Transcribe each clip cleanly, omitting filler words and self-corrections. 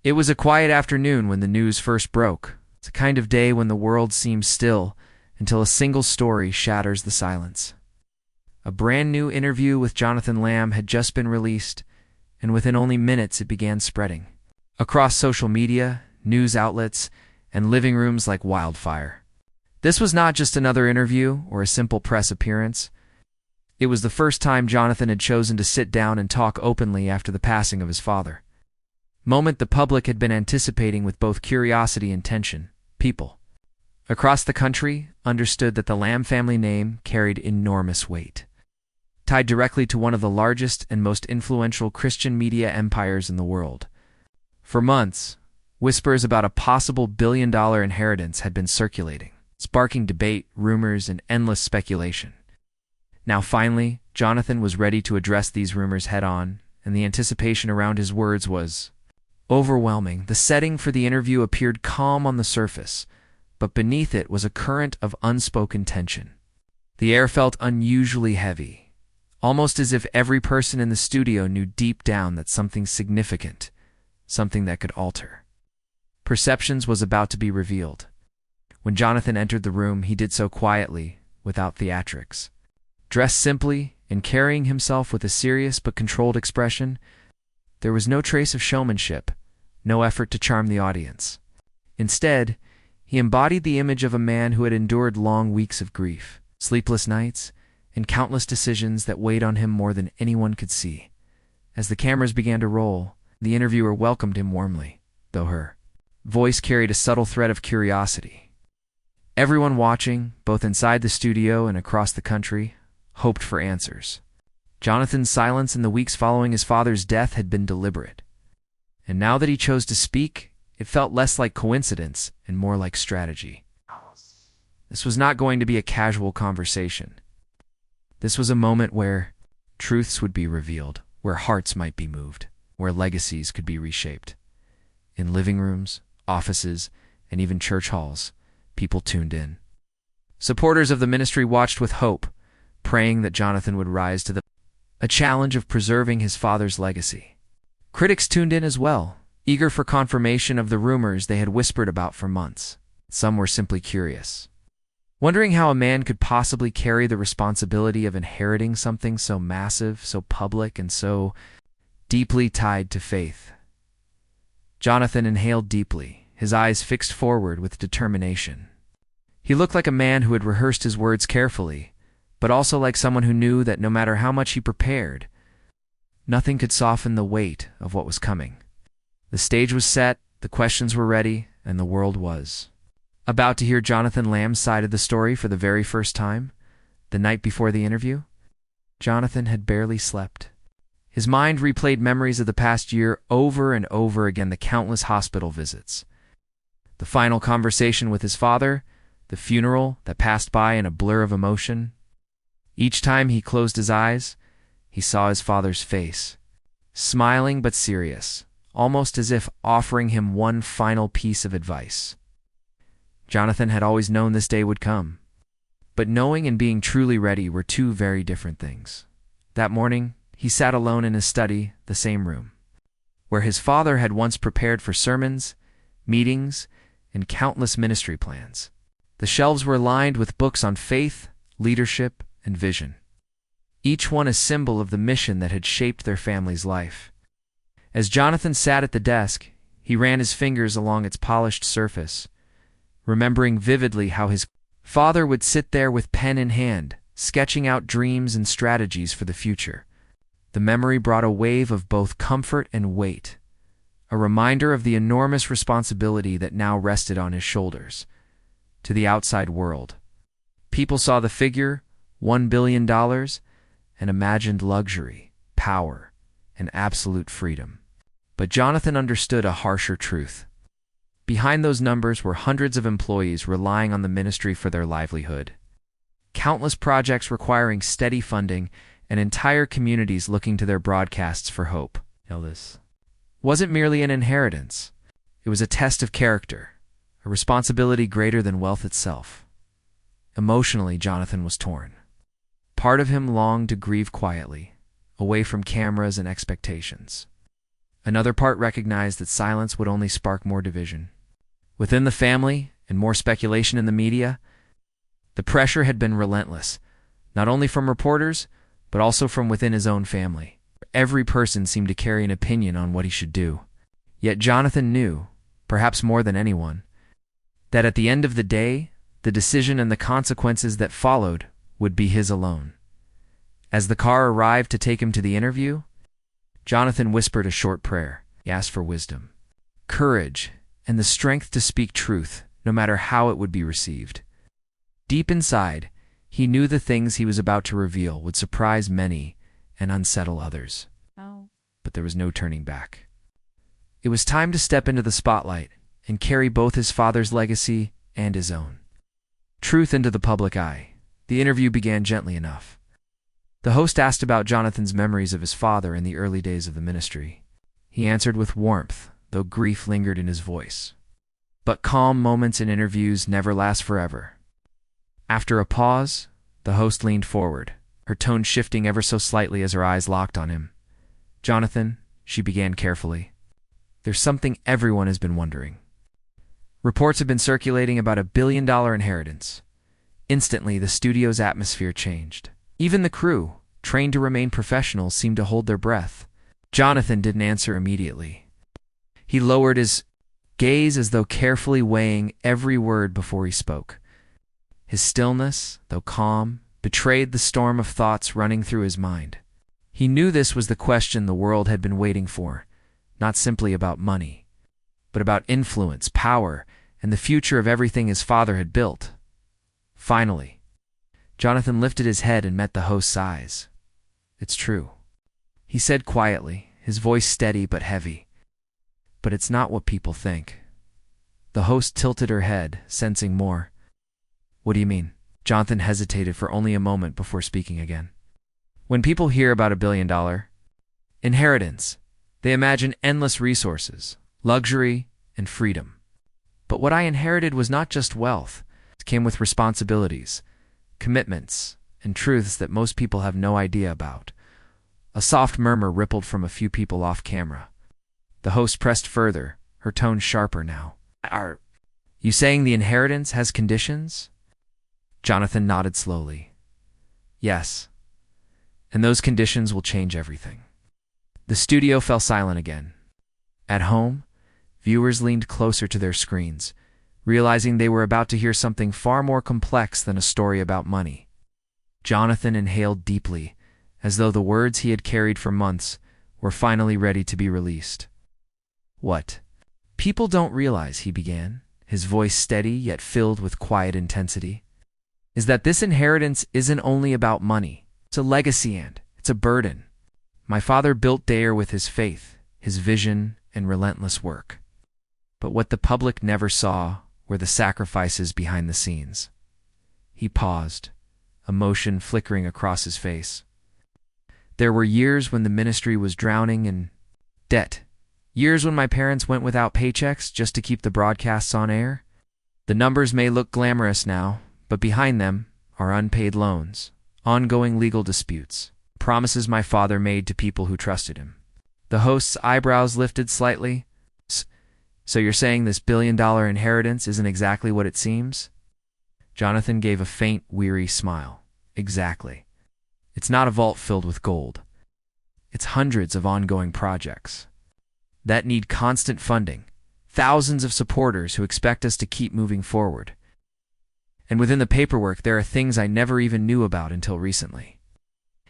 It was a quiet afternoon when the news first broke. It's a kind of day when the world seems still until a single story shatters the silence. A brand new interview with Jonathan Lamb had just been released, and within only minutes it began spreading across social media, news outlets, and living rooms like wildfire. This was not just another interview or a simple press appearance. It was the first time Jonathan had chosen to sit down and talk openly after the passing of his father. Moment the public had been anticipating with both curiosity and tension. People across the country understood that the Lamb family name carried enormous weight, tied directly to one of the largest and most influential Christian media empires in the world. For months, whispers about a possible billion-dollar inheritance had been circulating, sparking debate, rumors, and endless speculation. Now finally, Jonathan was ready to address these rumors head-on, and the anticipation around his words was overwhelming. The setting for the interview appeared calm on the surface, but beneath it was a current of unspoken tension. The air felt unusually heavy, almost as if every person in the studio knew deep down that something significant, something that could alter perceptions, was about to be revealed. When Jonathan entered the room, he did so quietly, without theatrics. Dressed simply and carrying himself with a serious but controlled expression, there was no trace of showmanship, no effort to charm the audience. Instead, he embodied the image of a man who had endured long weeks of grief, sleepless nights, and countless decisions that weighed on him more than anyone could see. As the cameras began to roll, the interviewer welcomed him warmly, though her voice carried a subtle thread of curiosity. Everyone watching, both inside the studio and across the country, hoped for answers. Jonathan's silence in the weeks following his father's death had been deliberate, and now that he chose to speak, it felt less like coincidence and more like strategy. This was not going to be a casual conversation. This was a moment where truths would be revealed, where hearts might be moved, where legacies could be reshaped. In living rooms, offices, and even church halls, people tuned in. Supporters of the ministry watched with hope, praying that Jonathan would rise to a challenge of preserving his father's legacy. Critics tuned in as well, eager for confirmation of the rumors they had whispered about for months. Some were simply curious, wondering how a man could possibly carry the responsibility of inheriting something so massive, so public, and so deeply tied to faith. Jonathan inhaled deeply, his eyes fixed forward with determination. He looked like a man who had rehearsed his words carefully, but also like someone who knew that no matter how much he prepared, nothing could soften the weight of what was coming. The stage was set, the questions were ready, and the world was about to hear Jonathan Lamb's side of the story for the very first time. The night before the interview, Jonathan had barely slept. His mind replayed memories of the past year over and over again, the countless hospital visits, the final conversation with his father, the funeral that passed by in a blur of emotion. Each time he closed his eyes, he saw his father's face, smiling but serious, almost as if offering him one final piece of advice. Jonathan had always known this day would come, but knowing and being truly ready were two very different things. That morning, he sat alone in his study, the same room, where his father had once prepared for sermons, meetings, and countless ministry plans. The shelves were lined with books on faith, leadership, and vision, each one a symbol of the mission that had shaped their family's life. As Jonathan sat at the desk, he ran his fingers along its polished surface, remembering vividly how his father would sit there with pen in hand, sketching out dreams and strategies for the future. The memory brought a wave of both comfort and weight, a reminder of the enormous responsibility that now rested on his shoulders. To the outside world, people saw the figure, $1 billion, and imagined luxury, power, and absolute freedom. But Jonathan understood a harsher truth. Behind those numbers were hundreds of employees relying on the ministry for their livelihood, countless projects requiring steady funding, and entire communities looking to their broadcasts for hope. This wasn't merely an inheritance. It was a test of character, a responsibility greater than wealth itself. Emotionally, Jonathan was torn. Part of him longed to grieve quietly, away from cameras and expectations. Another part recognized that silence would only spark more division. Within the family, and more speculation in the media, the pressure had been relentless, not only from reporters, but also from within his own family. Every person seemed to carry an opinion on what he should do. Yet Jonathan knew, perhaps more than anyone, that at the end of the day, the decision and the consequences that followed would be his alone. As the car arrived to take him to the interview, Jonathan whispered a short prayer. He asked for wisdom, courage, and the strength to speak truth, no matter how it would be received. Deep inside, he knew the things he was about to reveal would surprise many and unsettle others. But there was no turning back. It was time to step into the spotlight and carry both his father's legacy and his own truth into the public eye. The interview began gently enough. The host asked about Jonathan's memories of his father in the early days of the ministry. He answered with warmth, though grief lingered in his voice. But calm moments in interviews never last forever. After a pause, the host leaned forward, her tone shifting ever so slightly as her eyes locked on him. "Jonathan," she began carefully, "there's something everyone has been wondering. Reports have been circulating about a $1 billion inheritance." Instantly, the studio's atmosphere changed. Even the crew, trained to remain professional, seemed to hold their breath. Jonathan didn't answer immediately. He lowered his gaze as though carefully weighing every word before he spoke. His stillness, though calm, betrayed the storm of thoughts running through his mind. He knew this was the question the world had been waiting for, not simply about money, but about influence, power, and the future of everything his father had built. Finally, Jonathan lifted his head and met the host's eyes. "It's true," he said quietly, his voice steady but heavy. "But it's not what people think." The host tilted her head, sensing more. "What do you mean?" Jonathan hesitated for only a moment before speaking again. "When people hear about $1 billion inheritance, they imagine endless resources, luxury, and freedom. But what I inherited was not just wealth. It came with responsibilities, commitments, and truths that most people have no idea about." A soft murmur rippled from a few people off camera. The host pressed further, her tone sharper now. "Are you saying the inheritance has conditions?" Jonathan nodded slowly. "Yes, and those conditions will change everything." The studio fell silent again. At home, viewers leaned closer to their screens, realizing they were about to hear something far more complex than a story about money. Jonathan inhaled deeply, as though the words he had carried for months were finally ready to be released. "What people don't realize," he began, his voice steady yet filled with quiet intensity, "is that this inheritance isn't only about money. It's a legacy and it's a burden. My father built Daystar with his faith, his vision, and relentless work. But what the public never saw were the sacrifices behind the scenes." He paused, emotion flickering across his face. "There were years when the ministry was drowning in debt. Years when my parents went without paychecks just to keep the broadcasts on air. The numbers may look glamorous now, but behind them are unpaid loans, ongoing legal disputes, promises my father made to people who trusted him." The host's eyebrows lifted slightly. "So you're saying this $1 billion inheritance isn't exactly what it seems?" Jonathan gave a faint, weary smile. "Exactly. It's not a vault filled with gold. It's hundreds of ongoing projects that need constant funding, thousands of supporters who expect us to keep moving forward. And within the paperwork, there are things I never even knew about until recently."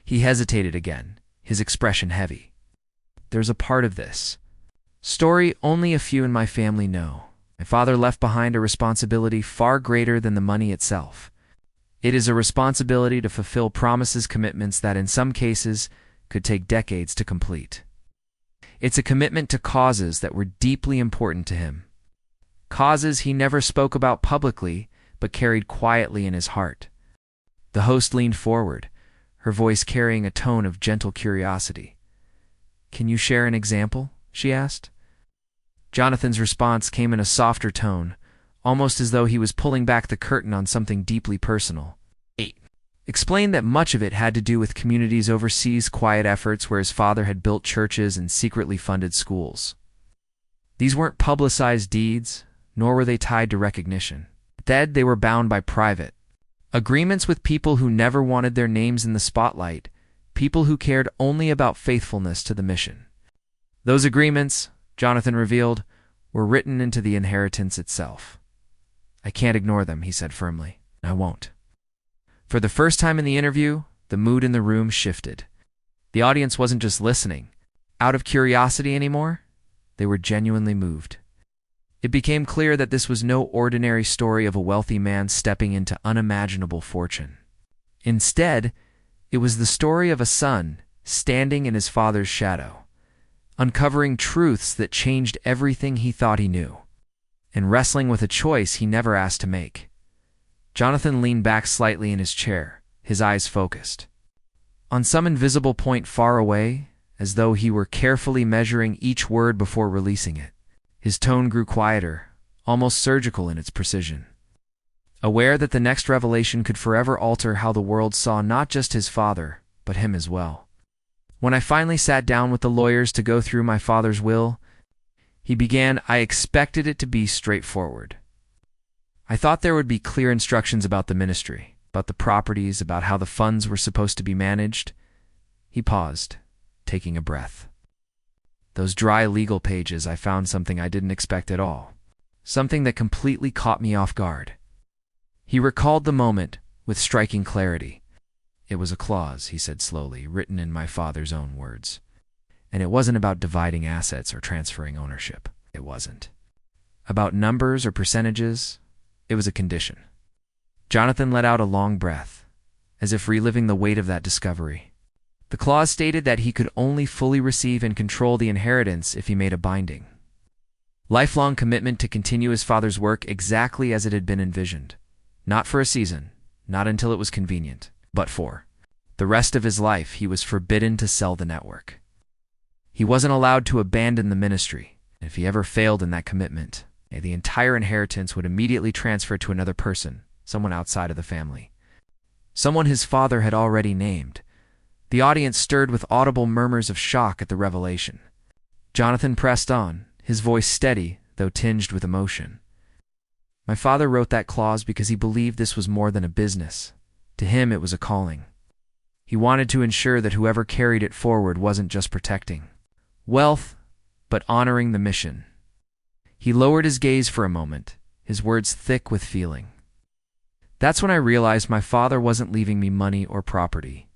He hesitated again, his expression heavy. "There's a part of this story only a few in my family know. My father left behind a responsibility far greater than the money itself. It is a responsibility to fulfill promises, commitments that in some cases could take decades to complete. It's a commitment to causes that were deeply important to him. Causes he never spoke about publicly, but carried quietly in his heart." The host leaned forward, her voice carrying a tone of gentle curiosity. "Can you share an example?" she asked. Jonathan's response came in a softer tone, almost as though he was pulling back the curtain on something deeply personal. explained that much of it had to do with communities overseas, quiet efforts where his father had built churches and secretly funded schools. These weren't publicized deeds, nor were they tied to recognition. Instead, they were bound by private agreements with people who never wanted their names in the spotlight, people who cared only about faithfulness to the mission. Those agreements, Jonathan revealed, were written into the inheritance itself. "I can't ignore them," he said firmly. "I won't." For the first time in the interview, the mood in the room shifted. The audience wasn't just listening, out of curiosity anymore. They were genuinely moved. It became clear that this was no ordinary story of a wealthy man stepping into unimaginable fortune. Instead, it was the story of a son standing in his father's shadow, uncovering truths that changed everything he thought he knew, and wrestling with a choice he never asked to make. Jonathan leaned back slightly in his chair, his eyes focused. On some invisible point far away, as though he were carefully measuring each word before releasing it, his tone grew quieter, almost surgical in its precision. Aware that the next revelation could forever alter how the world saw not just his father, but him as well. "When I finally sat down with the lawyers to go through my father's will," he began, "I expected it to be straightforward. I thought there would be clear instructions about the ministry, about the properties, about how the funds were supposed to be managed." He paused, taking a breath. "Those dry legal pages, I found something I didn't expect at all. Something that completely caught me off guard." He recalled the moment with striking clarity. "It was a clause," he said slowly, "written in my father's own words. And it wasn't about dividing assets or transferring ownership. It wasn't about numbers or percentages. It was a condition." Jonathan let out a long breath, as if reliving the weight of that discovery. The clause stated that he could only fully receive and control the inheritance if he made a binding, lifelong commitment to continue his father's work exactly as it had been envisioned. Not for a season, not until it was convenient, but for the rest of his life. He was forbidden to sell the network. He wasn't allowed to abandon the ministry. If he ever failed in that commitment, the entire inheritance would immediately transfer to another person, someone outside of the family, someone his father had already named. The audience stirred with audible murmurs of shock at the revelation. Jonathan pressed on, his voice steady, though tinged with emotion. "My father wrote that clause because he believed this was more than a business. To him, it was a calling. He wanted to ensure that whoever carried it forward wasn't just protecting wealth, but honoring the mission." He lowered his gaze for a moment, his words thick with feeling. "That's when I realized my father wasn't leaving me money or property.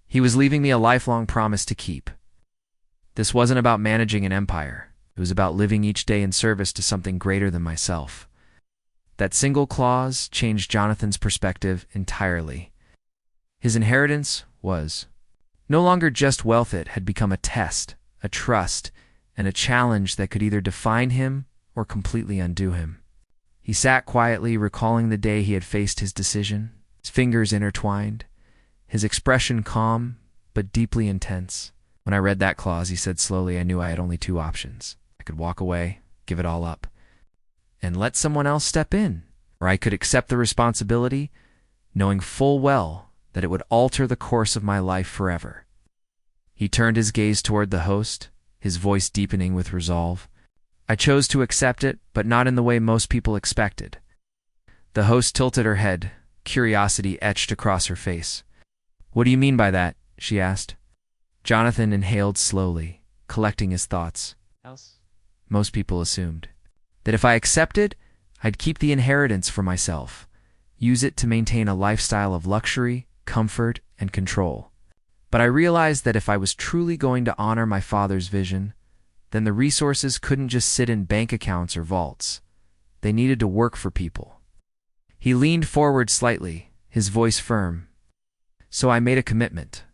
He was leaving me a lifelong promise to keep. This wasn't about managing an empire. It was about living each day in service to something greater than myself." That single clause changed Jonathan's perspective entirely. His inheritance was no longer just wealth. It had become a test, a trust, and a challenge that could either define him or completely undo him. He sat quietly, recalling the day he had faced his decision, his fingers intertwined, his expression calm but deeply intense. "When I read that clause," he said slowly, "I knew I had only two options. I could walk away, give it all up, and let someone else step in, or I could accept the responsibility, knowing full well that it would alter the course of my life forever." He turned his gaze toward the host, his voice deepening with resolve. "I chose to accept it, but not in the way most people expected." The host tilted her head, curiosity etched across her face. "What do you mean by that?" she asked. Jonathan inhaled slowly, collecting his thoughts. "Most people assumed that if I accepted, I'd keep the inheritance for myself, use it to maintain a lifestyle of luxury, comfort, and control. But I realized that if I was truly going to honor my father's vision, then the resources couldn't just sit in bank accounts or vaults. They needed to work for people." He leaned forward slightly, his voice firm. "So I made a commitment.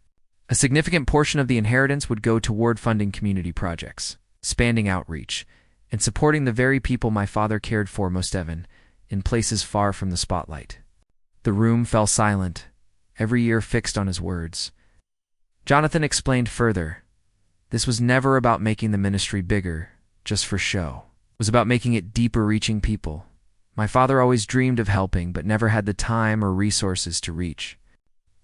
A significant portion of the inheritance would go toward funding community projects, expanding outreach, and supporting the very people my father cared for most often, in places far from the spotlight." The room fell silent, every ear fixed on his words. Jonathan explained further. "This was never about making the ministry bigger, just for show. It was about making it deeper, reaching people. My father always dreamed of helping, but never had the time or resources to reach.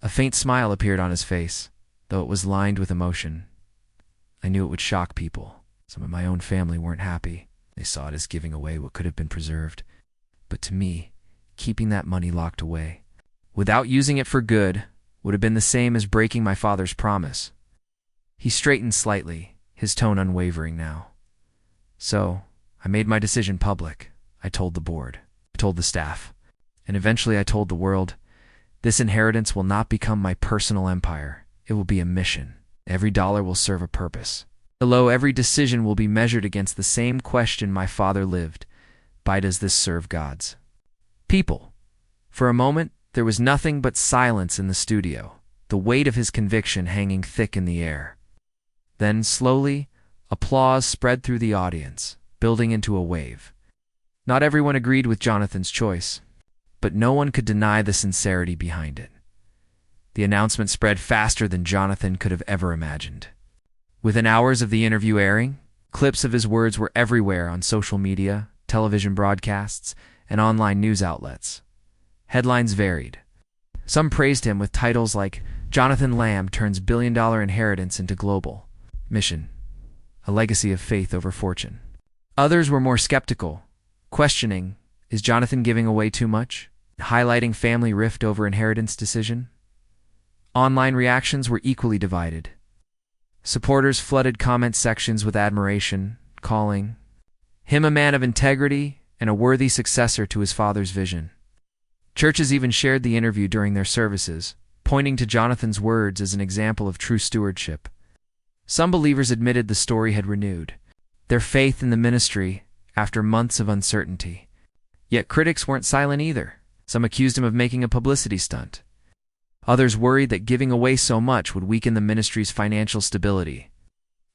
A faint smile appeared on his face, though it was lined with emotion. I knew it would shock people. Some of my own family weren't happy. They saw it as giving away what could have been preserved. But to me, keeping that money locked away, without using it for good, would have been the same as breaking my father's promise. He straightened slightly, his tone unwavering now. So, I made my decision public. I told the board. I told the staff. And eventually I told the world, this inheritance will not become my personal empire. It will be a mission. Every dollar will serve a purpose. Below, every decision will be measured against the same question my father lived. By does this serve God's people? For a moment, there was nothing but silence in the studio, the weight of his conviction hanging thick in the air. Then, slowly, applause spread through the audience, building into a wave. Not everyone agreed with Jonathan's choice, but no one could deny the sincerity behind it. The announcement spread faster than Jonathan could have ever imagined. Within hours of the interview airing, clips of his words were everywhere on social media, television broadcasts, and online news outlets. Headlines varied. Some praised him with titles like Jonathan Lamb turns billion-dollar inheritance into global mission, a legacy of faith over fortune. Others were more skeptical, questioning, is Jonathan giving away too much? Highlighting family rift over inheritance decision? Online reactions were equally divided. Supporters flooded comment sections with admiration, calling him a man of integrity and a worthy successor to his father's vision. Churches even shared the interview during their services, pointing to Jonathan's words as an example of true stewardship. Some believers admitted the story had renewed their faith in the ministry after months of uncertainty. Yet critics weren't silent either. Some accused him of making a publicity stunt. Others worried that giving away so much would weaken the ministry's financial stability.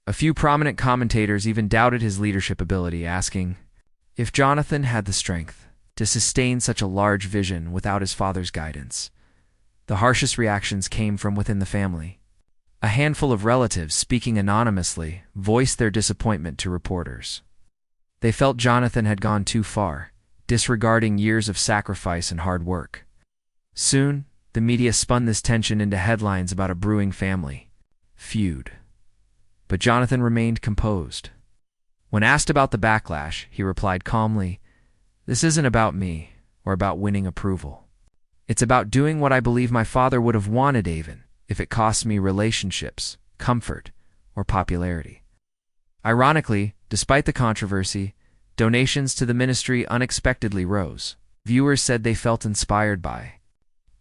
A few prominent commentators even doubted his leadership ability, asking if Jonathan had the strength to sustain such a large vision without his father's guidance. The harshest reactions came from within the family. A handful of relatives, speaking anonymously, voiced their disappointment to reporters. They felt Jonathan had gone too far, disregarding years of sacrifice and hard work. Soon, the media spun this tension into headlines about a brewing family feud. But Jonathan remained composed. When asked about the backlash, he replied calmly, "This isn't about me or about winning approval. It's about doing what I believe my father would have wanted, even if it costs me relationships, comfort, or popularity." Ironically, despite the controversy, donations to the ministry unexpectedly rose. Viewers said they felt inspired by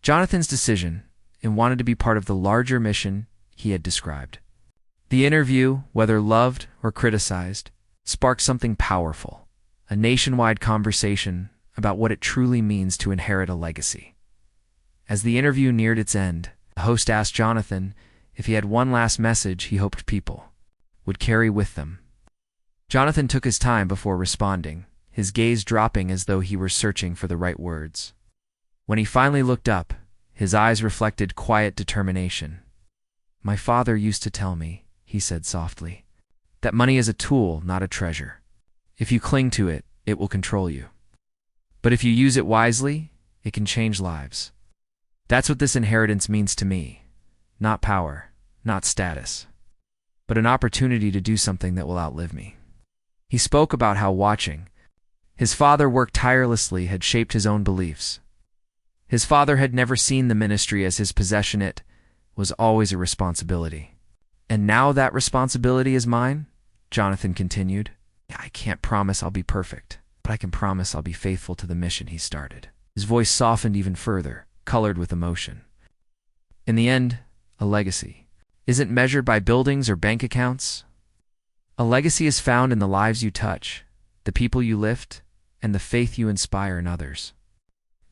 Jonathan's decision and wanted to be part of the larger mission he had described. The interview, whether loved or criticized, sparked something powerful, a nationwide conversation about what it truly means to inherit a legacy. As the interview neared its end, the host asked Jonathan if he had one last message he hoped people would carry with them. Jonathan took his time before responding, his gaze dropping as though he were searching for the right words. When he finally looked up, his eyes reflected quiet determination. "My father used to tell me," he said softly, "that money is a tool, not a treasure. If you cling to it, it will control you. But if you use it wisely, it can change lives. That's what this inheritance means to me. Not power, not status, but an opportunity to do something that will outlive me." He spoke about how watching his father work tirelessly had shaped his own beliefs. His father had never seen the ministry as his possession. It was always a responsibility. "And now that responsibility is mine," Jonathan continued. "I can't promise I'll be perfect, but I can promise I'll be faithful to the mission he started." His voice softened even further, colored with emotion. In the end, a legacy isn't measured by buildings or bank accounts. A legacy is found in the lives you touch, the people you lift, and the faith you inspire in others.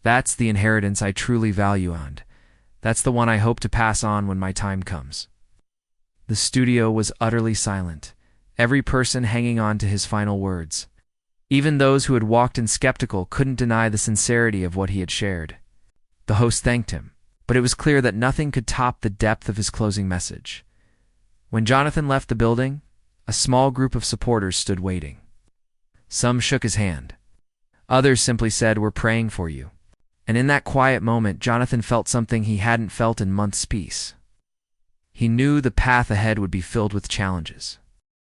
That's the inheritance I truly value, and that's the one I hope to pass on when my time comes. The studio was utterly silent, every person hanging on to his final words. Even those who had walked in skeptical couldn't deny the sincerity of what he had shared. The host thanked him, but it was clear that nothing could top the depth of his closing message. When Jonathan left the building, a small group of supporters stood waiting. Some shook his hand. Others simply said, "We're praying for you." And in that quiet moment, Jonathan felt something he hadn't felt in months' peace. He knew the path ahead would be filled with challenges.